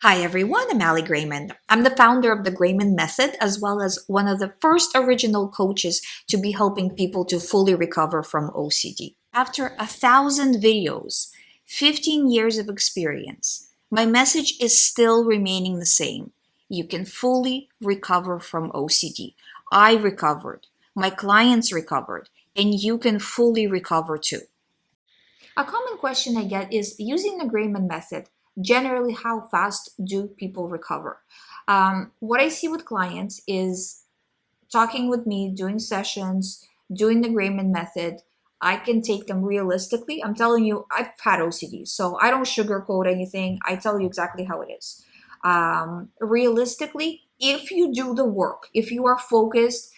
Hi everyone, I'm Ali Greymond. I'm the founder of the Greymond Method, as well as one of the first original coaches to be helping people to fully recover from OCD. After 1,000 videos, 15 years of experience, my message is still remaining the same. You can fully recover from OCD. I recovered, my clients recovered, and you can fully recover too. A common question I get is using the Greymond method, generally, how fast do people recover? What I see with clients is talking with me, doing sessions, doing the Greymond method. I can take them realistically. I'm telling you, I've had OCD, so I don't sugarcoat anything. I tell you exactly how it is. Realistically, if you do the work, if you are focused,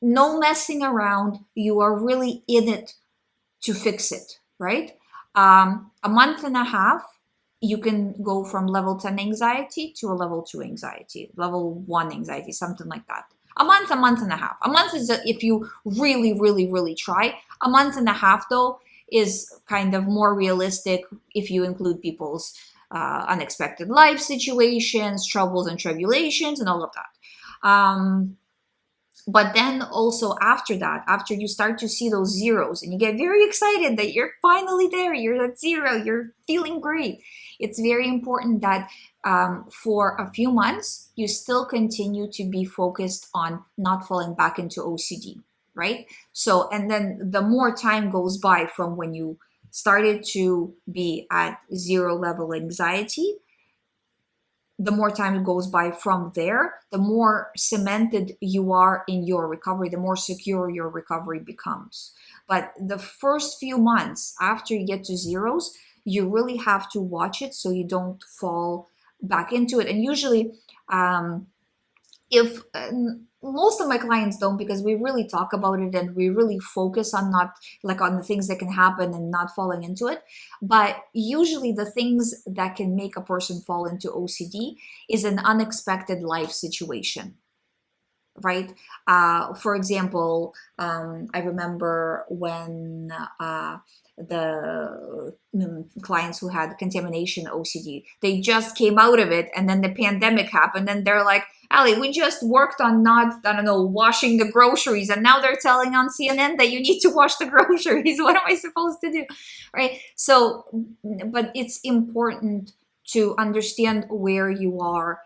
no messing around, you are really in it to fix it, right? A month and a half, you can go from level 10 anxiety to a level 2 anxiety, level 1 anxiety, something like that. A month and a half. A month is if you really, really, really try. A month and a half, though, is kind of more realistic if you include people's unexpected life situations, troubles and tribulations, and all of that. But then also after that, after you start to see those zeros and you get very excited that you're finally there, you're at zero, you're feeling great. It's very important that for a few months, you still continue to be focused on not falling back into OCD, right? So, and then the more time goes by from when you started to be at zero level anxiety, the more time goes by from there, the more cemented you are in your recovery, the more secure your recovery becomes. But the first few months after you get to zeros, you really have to watch it so you don't fall back into it. And usually, if most of my clients don't, because we really talk about it and we really focus on not like on the things that can happen and not falling into it. But usually the things that can make a person fall into OCD is an unexpected life situation, right? For example, I remember when the clients who had contamination OCD, they just came out of it, and then the pandemic happened, and they're like, Ali, we just worked on not, I don't know, washing the groceries, and now they're telling on CNN that you need to wash the groceries. What am I supposed to do, right? So, but it's important to understand where you are,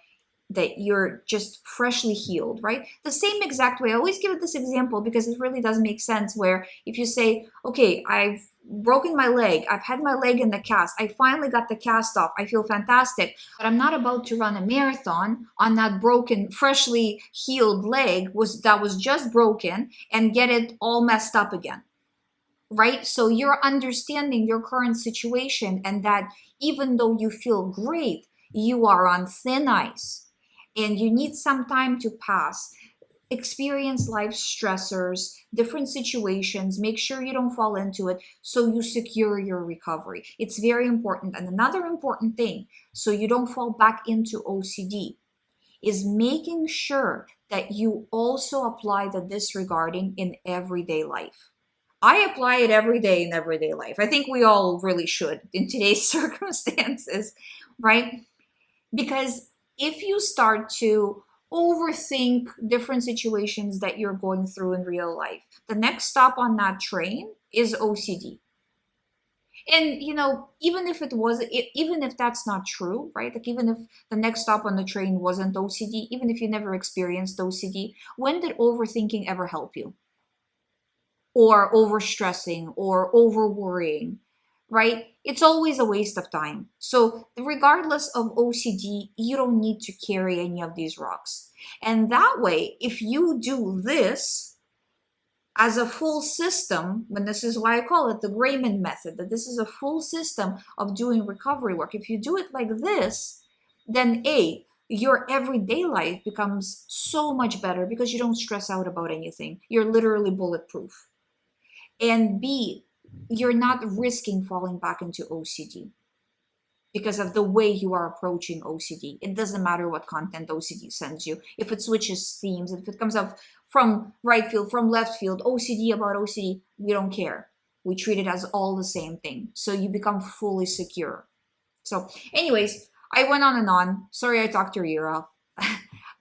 that you're just freshly healed, right? The same exact way. I always give it this example because it really does make sense, where if you say, okay, I've broken my leg, I've had my leg in the cast, I finally got the cast off, I feel fantastic, but I'm not about to run a marathon on that broken, freshly healed leg that was just broken and get it all messed up again, right? So you're understanding your current situation, and that even though you feel great, you are on thin ice and you need some time to pass, experience life stressors, different situations, make sure you don't fall into it so you secure your recovery. It's very important. And another important thing, so you don't fall back into OCD, is making sure that you also apply the disregarding in everyday life. I apply it every day in everyday life. I think we all really should in today's circumstances, right? Because if you start to overthink different situations that you're going through in real life, the next stop on that train is OCD. And even if even if that's not true, right? Like even if the next stop on the train wasn't OCD, even if you never experienced OCD, when did overthinking ever help you? Or overstressing or over worrying, right? It's always a waste of time. So, regardless of OCD, you don't need to carry any of these rocks. And that way, if you do this as a full system, and this is why I call it the Greymond method, that this is a full system of doing recovery work. If you do it like this, then your everyday life becomes so much better because you don't stress out about anything. You're literally bulletproof. And B, you're not risking falling back into OCD because of the way you are approaching OCD. It doesn't matter what content OCD sends you. If it switches themes, if it comes up from right field, from left field, OCD about OCD, we don't care. We treat it as all the same thing. So you become fully secure. So anyways, I went on and on. Sorry I talked your ear off.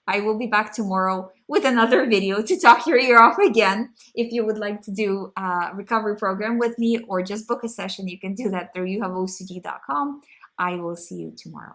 I will be back tomorrow with another video to talk your ear off again. If you would like to do a recovery program with me or just book a session, you can do that through youhaveocd.com. I will see you tomorrow.